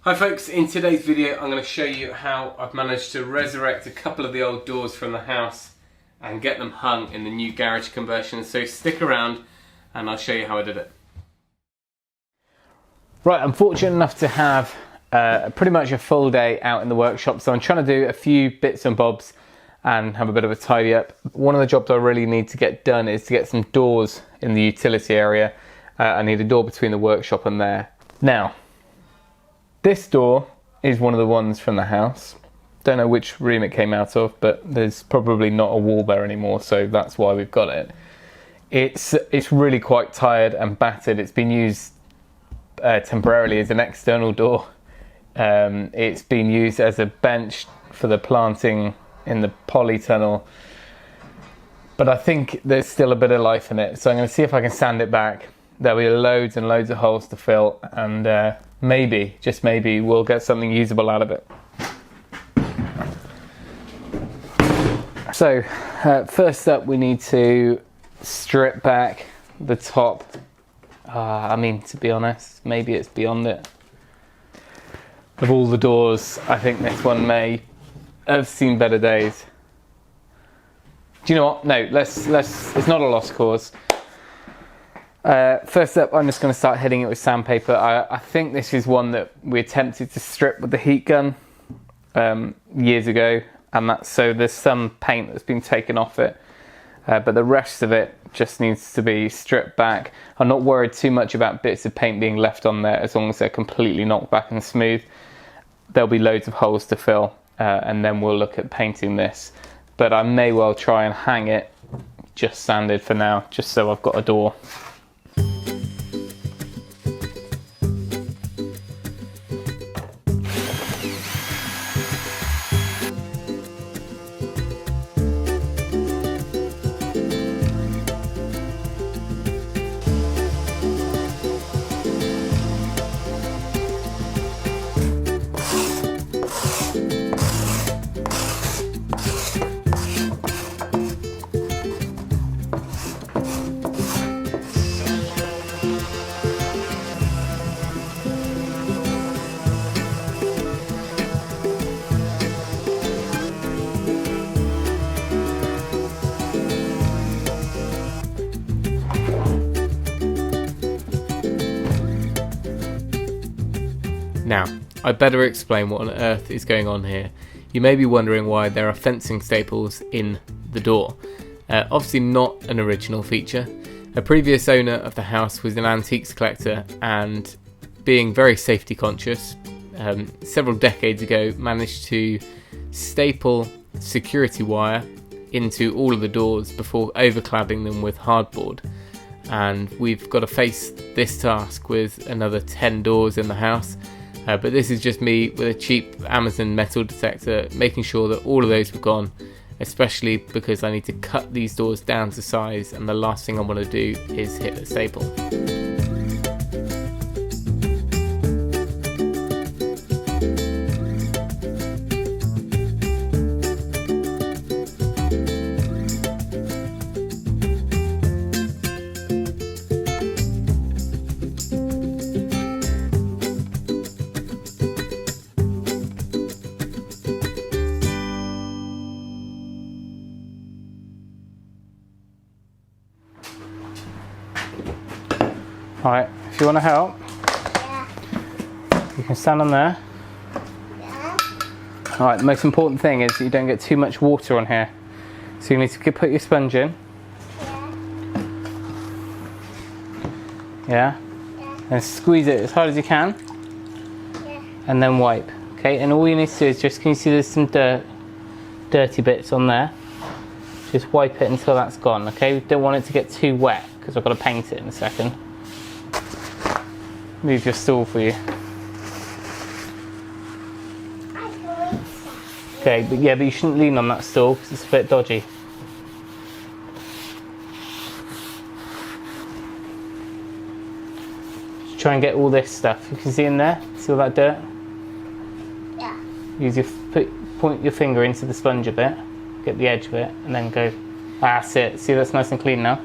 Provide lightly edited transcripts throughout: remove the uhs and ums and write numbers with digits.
Hi folks, in today's video I'm going to show you how I've managed to resurrect a couple of the old doors from the house and get them hung in the new garage conversion. So stick around and I'll show you how I did it. Right, I'm fortunate enough to have pretty much a full day out in the workshop, so I'm trying to do a few bits and bobs and have a bit of a tidy up. One of the jobs I really need to get done is to get some doors in the utility area. I need a door between the workshop and there. Now, this door is one of the ones from the house. Don't know which room it came out of, but there's probably not a wall there anymore, so that's why we've got it. It's really quite tired and battered. It's been used temporarily as an external door. It's been used as a bench for the planting in the polytunnel, but I think there's still a bit of life in it, so I'm going to see if I can sand it back. There'll be loads and loads of holes to fill, and maybe, just maybe, we'll get something usable out of it. So, first up we need to strip back the top. I mean, to be honest, maybe it's beyond it. Of all the doors, I think this one may have seen better days. Do you know what? No, let's it's not a lost cause. First up, I'm just going to start hitting it with sandpaper. I think this is one that we attempted to strip with the heat gun years ago, and so there's some paint that's been taken off it, but the rest of it just needs to be stripped back. I'm not worried too much about bits of paint being left on there as long as they're completely knocked back and smooth. There'll be loads of holes to fill, and then we'll look at painting this, but I may well try and hang it just sanded for now, just so I've got a door. Now, I'd better explain what on earth is going on here. You may be wondering why there are fencing staples in the door. Obviously not an original feature. A previous owner of the house was an antiques collector, and being very safety conscious, several decades ago managed to staple security wire into all of the doors before overcladding them with hardboard. And we've got to face this task with another 10 doors in the house. But this is just me with a cheap Amazon metal detector, making sure that all of those were gone, especially because I need to cut these doors down to size, and the last thing I want to do is hit a staple. Alright, if you want to help, you can stand on there. Alright, the most important thing is that you don't get too much water on here. So you need to put your sponge in. Yeah? And squeeze it as hard as you can. And then wipe. Okay, and all you need to do is just, can you see there's some dirty bits on there? Just wipe it until that's gone, okay? We don't want it to get too wet because I've got to paint it in a second. Move your stool for you. Okay, but you shouldn't lean on that stool because it's a bit dodgy. Just try and get all this stuff. You can see in there? See all that dirt? Yeah. Use your point your finger into the sponge a bit, get the edge of it, and then go. That's it. See, that's nice and clean now.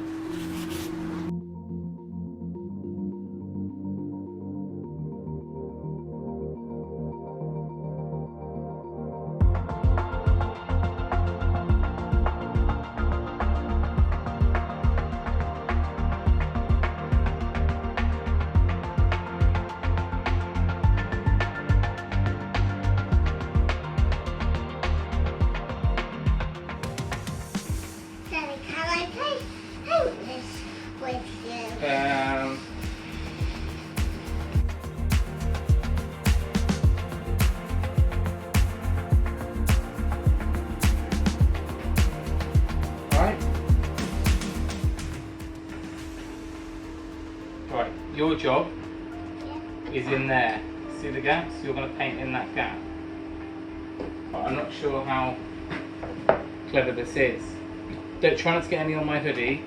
your job is in there. See the gaps? You're going to paint in that gap. But I'm not sure how clever this is. Don't try not to get any on my hoodie.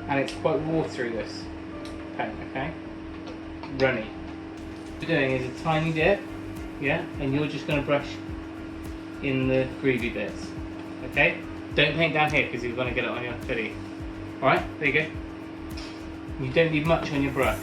And it's quite watery, this paint, okay? Runny. What you're doing is a tiny dip, yeah? And you're just going to brush in the groovy bits, okay? Don't paint down here because you're going to get it on your hoodie. Alright, there you go. You don't need much on your brush.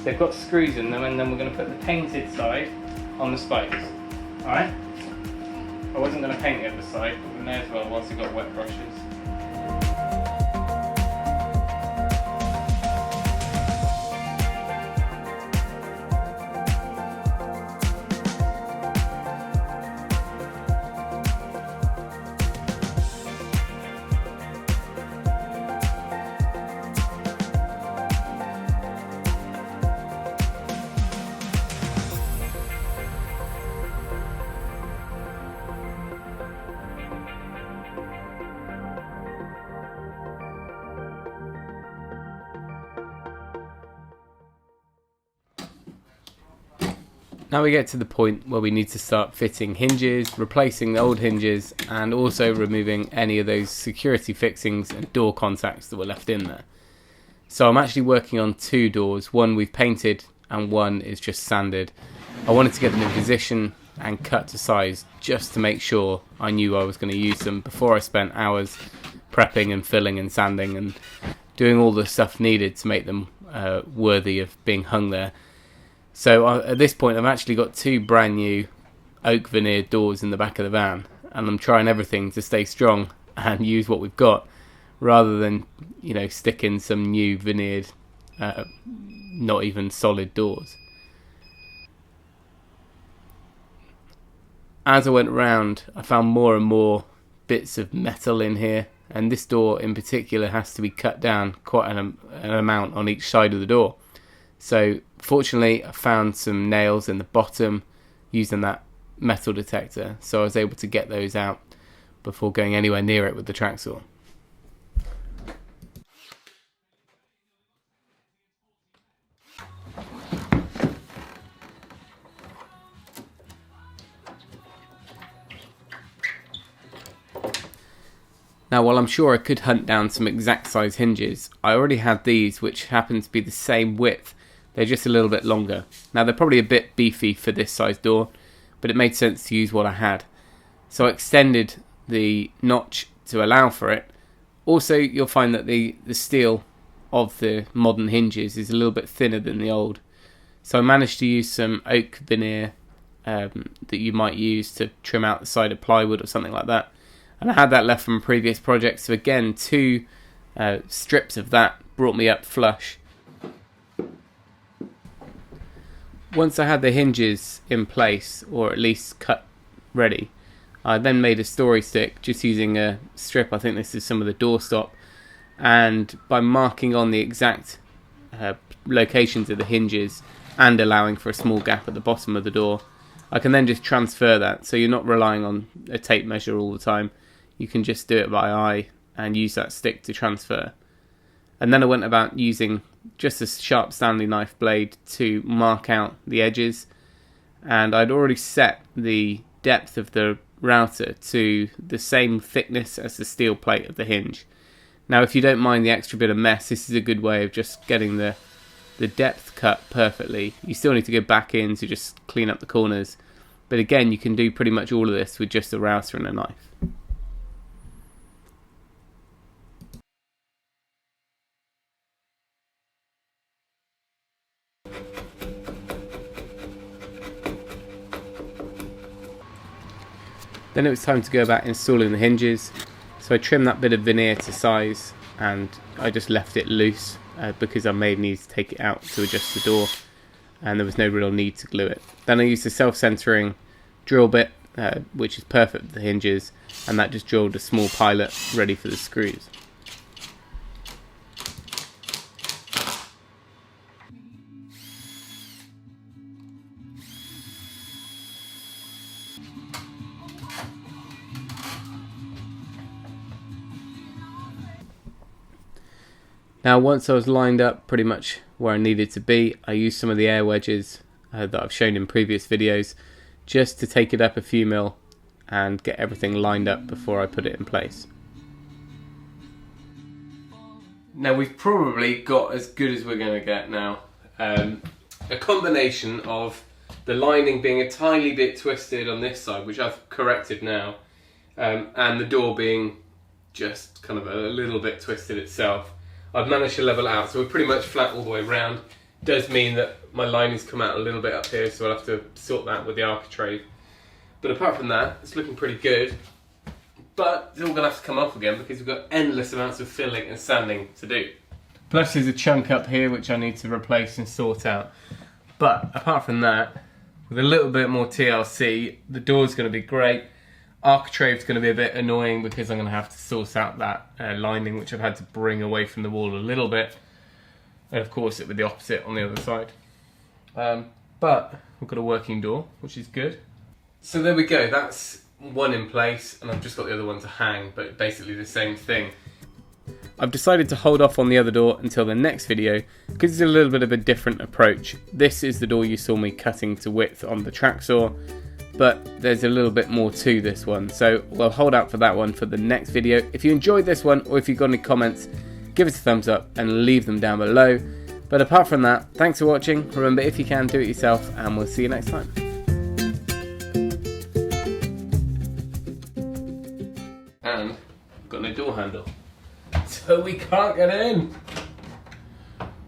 They've got screws in them, and then we're going to put the painted side on the spikes. Alright? I wasn't going to paint the other side, but we may as well whilst we've got wet brushes. Now we get to the point where we need to start fitting hinges, replacing the old hinges, and also removing any of those security fixings and door contacts that were left in there. So I'm actually working on two doors. One we've painted and one is just sanded. I wanted to get them in position and cut to size just to make sure I knew I was going to use them before I spent hours prepping and filling and sanding and doing all the stuff needed to make them worthy of being hung there. So at this point I've actually got two brand new oak veneered doors in the back of the van, and I'm trying everything to stay strong and use what we've got rather than, you know, stick in some new veneered not even solid doors. As I went around I found more and more bits of metal in here, and this door in particular has to be cut down quite an amount on each side of the door. So fortunately I found some nails in the bottom using that metal detector, so I was able to get those out before going anywhere near it with the track saw. Now while I'm sure I could hunt down some exact size hinges, I already had these which happen to be the same width. They're just a little bit longer. Now they're probably a bit beefy for this size door, but it made sense to use what I had. So I extended the notch to allow for it. Also you'll find that the steel of the modern hinges is a little bit thinner than the old. So I managed to use some oak veneer that you might use to trim out the side of plywood or something like that. And I had that left from a previous project, so again two strips of that brought me up flush. Once I had the hinges in place, or at least cut ready, I then made a story stick just using a strip. I think this is some of the doorstop, and by marking on the exact locations of the hinges and allowing for a small gap at the bottom of the door, I can then just transfer that, so you're not relying on a tape measure all the time. You can just do it by eye and use that stick to transfer. And then I went about using just a sharp Stanley knife blade to mark out the edges, and I'd already set the depth of the router to the same thickness as the steel plate of the hinge. Now if you don't mind the extra bit of mess, this is a good way of just getting the depth cut perfectly. You still need to go back in to just clean up the corners, but again you can do pretty much all of this with just a router and a knife. Then it was time to go about installing the hinges. So I trimmed that bit of veneer to size and I just left it loose because I may need to take it out to adjust the door, and there was no real need to glue it. Then I used a self-centering drill bit, which is perfect for the hinges, and that just drilled a small pilot ready for the screws. Now once I was lined up pretty much where I needed to be, I used some of the air wedges that I've shown in previous videos just to take it up a few mil and get everything lined up before I put it in place. Now we've probably got as good as we're going to get now. A combination of the lining being a tiny bit twisted on this side, which I've corrected now, and the door being just kind of a little bit twisted itself. I've managed to level it out, so we're pretty much flat all the way around. Does mean that my lining's come out a little bit up here, so I'll have to sort that with the architrave. But apart from that, it's looking pretty good. But it's all going to have to come off again because we've got endless amounts of filling and sanding to do. Plus there's a chunk up here which I need to replace and sort out. But apart from that, with a little bit more TLC, the door's going to be great. Architrave's going to be a bit annoying because I'm going to have to source out that lining, which I've had to bring away from the wall a little bit. And of course it with the opposite on the other side. But we've got a working door, which is good. So there we go, that's one in place, and I've just got the other one to hang, but basically the same thing. I've decided to hold off on the other door until the next video because it's a little bit of a different approach. This is the door you saw me cutting to width on the track saw, but there's a little bit more to this one, so we'll hold out for that one for the next video. If you enjoyed this one, or if you've got any comments, give us a thumbs up and leave them down below. But apart from that, thanks for watching. Remember, if you can, do it yourself, and we'll see you next time. And I've got no door handle, so we can't get in.